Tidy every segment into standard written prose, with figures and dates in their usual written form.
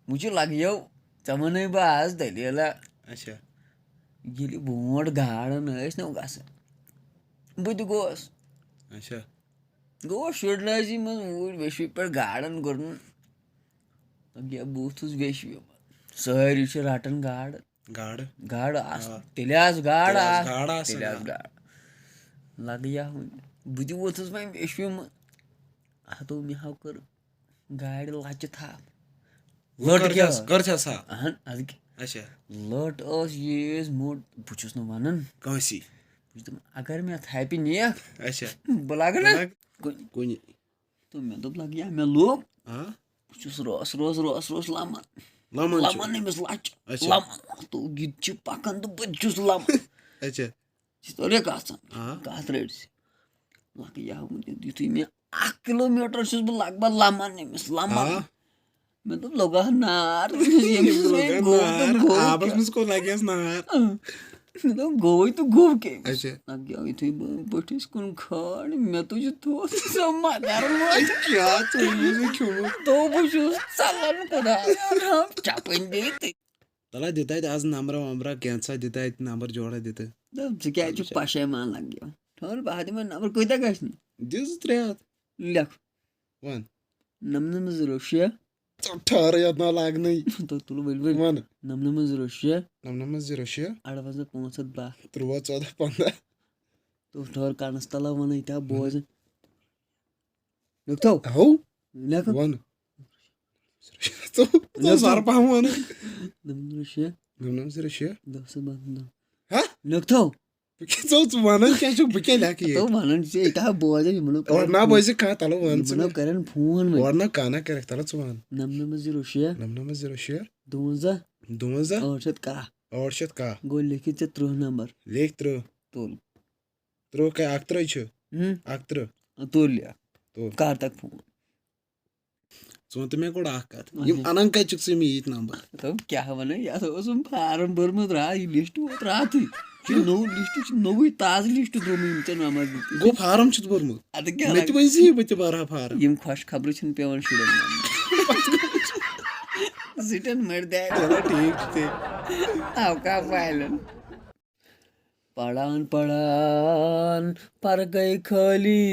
मुझे लग्यो चमन बस दलील अच्छा ये बोट गाड़न नो गसान बुत गोस अच्छा गो शुडलाजी मन ऊर वेशवी पर गाड़न गुरन गया बूथुस वेशवी सारी रटन गाड़ गाड़ गाड़ आस तेलियास गाड़ आस गाड़ आस तेलियास गाड़ लग या बुत वोथुस वह वेशवी मन अतो मे हाव कर गाड़ लच था लट क्या कर सा अहन अद अच्छा लट ये मोट बुचुस न वनन कौसी अगर मैं थापी नेक अच्छा बह लग ना कुन तो मैं दोप लग या मैं लोग हां बुचुस रोस लमन लमन लमन अमिस लच अच्छा लमन तो ये पकन तो बुचुस लमन अच्छा तोरे कथ हां कथ रट लग या युथु मे 1 किलोमीटर बह लगभग लमन अमिस लमन मैं तो लगा नार आपस में को लगे नार तो गो तो गो के अच्छा लग गया इथे बटिस कुन खड़ मैं तो थो समाचार क्या तो ये क्यों तो बुझुस चलन खुदा हम चापन दे तला देता है आज नंबर कैंसा देता है नंबर जोड़ा देता है तब क्या पशेमान लग गया ठोर बाद में नंबर कोई तक दिस 3 लिख 1 906 ठहर याद ना लाग नहीं तो तुलो बोल 906 906 58 512 13 14 15 तो ठोर कानस तला वन इटा बोज लिख तो हो लिख 1 तो सार पाहू ना 906 906 10 12 हा लिख तो Zo tu mana क्या जो बिके लाके तो मानन से इटा बोज मनो और ना बोझे कहा तालो वन मनो करन फोन में और ना काना करे तालो चुमान 906 906 12 12 औषध का और शत का गो लिखित त्रो नंबर लेख त्रो तोल त्रो का आक्त्र छ आक्त्र तोलिया तो कार तक फोन so तुम्हें कोड आकात यम अनंग का चुक से मी इत नंबर तो क्या वने या तो उसम फार्म भरमत रहा ये लिस्ट होत रहा थी कि नो लिस्ट नो ताज लिस्ट द्रो में इनते नाम दित गो फार्म छ भरमत अद क्या मैं तो वैसे बच बारा फार्म यम खुश खबर छन पेवन शुडन सिटन मर दे चलो ठीक थे आओ का फाइलन पढ़ान पर गई खली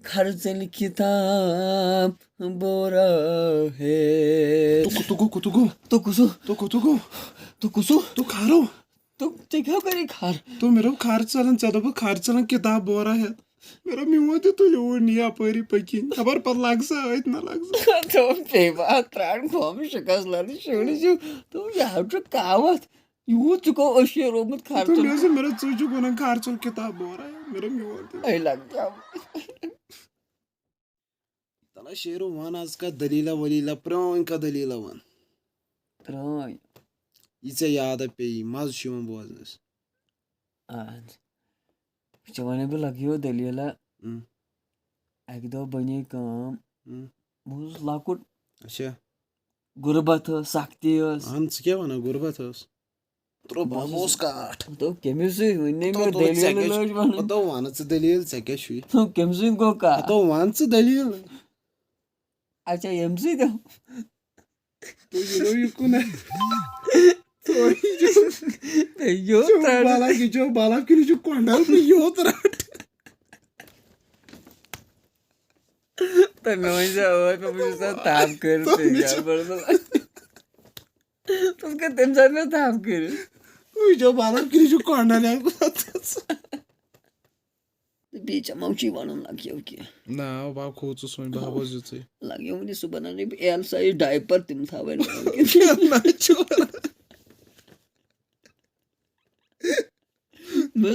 खर्चल किताब बोरा है तो कुसो तो खारो तो क्या करे खार तो मेरा खार चलन किताब बोरा है मेरा मिवा दे तो यो निया परी पकिन खबर पर लागसा आयत ना लागसा तो पेवा त्राण फॉर्म शकस लानी शोड़ी जो तो यार तो कावत यू चुको अशे रोमत खार तो मेरा चूचू को ना खार चल किताब बोरा है मेरा मिवा दे आई लग गया तला शेरो वन आज का दलीला वलीला प्रोन का दलीला वन प्रोन इसे याद है पे मज शिवम बोजनस आज जवाने पे लगियो दलीला एक दो बने काम मुझ लाकुट अच्छा गुरबत sakti हंस क्या वना गुरबत हस त्रो बाबोस काट तो केमिसी ने तो में दलील लोज बन तो वन से दलील से क्या शुई तो केमिसी को का तो वन से दलील अच्छा एमसी तो ये कुना तो यो बाला की जो कोंडल पे यो त्राट तो नोजा और तो मुझे ताप करते यार बरबर तो उसके टेंशन में ताप कर जो बाला की जो कोंडल है बीच मौची बनन लाग्यो के ना बा खोच सोन बाबो जते लाग्यो मुझे सुबह ने एल साइ डायपर तिम था वे ना छोड़ मैं